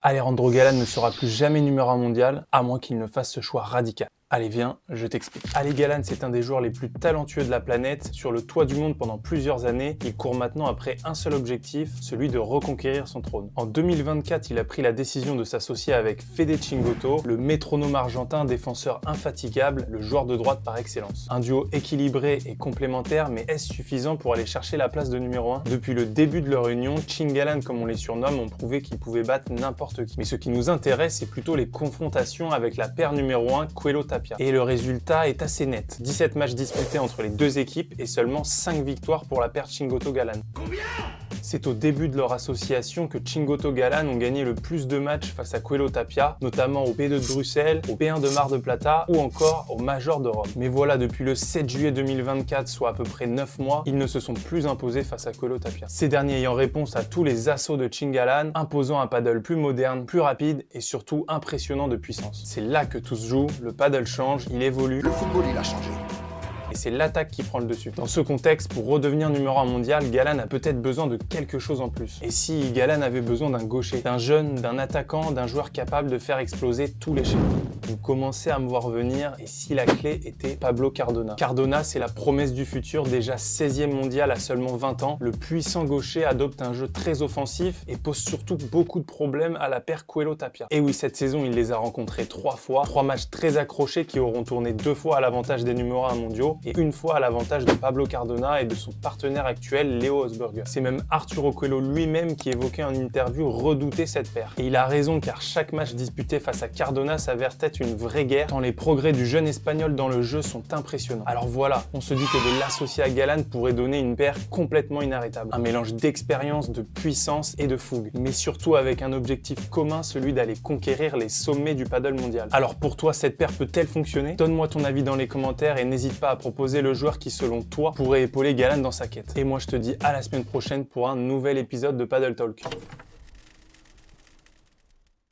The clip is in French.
Alejandro Galán ne sera plus jamais numéro 1 mondial, à moins qu'il ne fasse ce choix radical. Allez viens, je t'explique. Ale Galán, c'est un des joueurs les plus talentueux de la planète. Sur le toit du monde pendant plusieurs années, il court maintenant après un seul objectif, celui de reconquérir son trône. En 2024, il a pris la décision de s'associer avec Fede Chingoto, le métronome argentin, défenseur infatigable, le joueur de droite par excellence. Un duo équilibré et complémentaire, mais est-ce suffisant pour aller chercher la place de numéro 1 ? Depuis le début de leur union, Chingalan, comme on les surnomme, ont prouvé qu'ils pouvaient battre n'importe qui. Mais ce qui nous intéresse, c'est plutôt les confrontations avec la paire numéro 1, Coelho Tapia. Et le résultat est assez net. 17 matchs disputés entre les deux équipes et seulement 5 victoires pour la paire Chingoto-Galán. C'est au début de leur association que Chingoto-Galán ont gagné le plus de matchs face à Coelho Tapia, notamment au P2 de Bruxelles, au P1 de Mar de Plata ou encore au Major de Rome. Mais voilà, depuis le 7 juillet 2024, soit à peu près 9 mois, ils ne se sont plus imposés face à Coelho Tapia. Ces derniers ayant réponse à tous les assauts de Chingalan, imposant un paddle plus moderne, plus rapide et surtout impressionnant de puissance. C'est là que tout se joue, le paddle change, il évolue. Le football, il a changé. Et c'est l'attaque qui prend le dessus. Dans ce contexte, pour redevenir numéro 1 mondial, Galán a peut-être besoin de quelque chose en plus. Et si Galán avait besoin d'un gaucher, d'un jeune, d'un attaquant, d'un joueur capable de faire exploser tous les schémas? Vous commencez à me voir venir, et si la clé était Pablo Cardona? Cardona, c'est la promesse du futur, déjà 16e mondial à seulement 20 ans. Le puissant gaucher adopte un jeu très offensif et pose surtout beaucoup de problèmes à la paire Coelho Tapia. Et oui, cette saison, il les a rencontrés 3 fois, 3 matchs très accrochés qui auront tourné 2 fois à l'avantage des numéros 1 mondiaux, et une fois à l'avantage de Pablo Cardona et de son partenaire actuel, Leo Osberger. C'est même Arturo Coelho lui-même qui évoquait en interview redouter cette paire. Et il a raison, car chaque match disputé face à Cardona s'avère être une vraie guerre, tant les progrès du jeune espagnol dans le jeu sont impressionnants. Alors voilà, on se dit que de l'associer à Galán pourrait donner une paire complètement inarrêtable. Un mélange d'expérience, de puissance et de fougue. Mais surtout avec un objectif commun, celui d'aller conquérir les sommets du paddle mondial. Alors pour toi, cette paire peut-elle fonctionner? Donne-moi ton avis dans les commentaires et n'hésite pas à proposer le joueur qui, selon toi, pourrait épauler Galán dans sa quête. Et moi, je te dis à la semaine prochaine pour un nouvel épisode de Paddle Talk.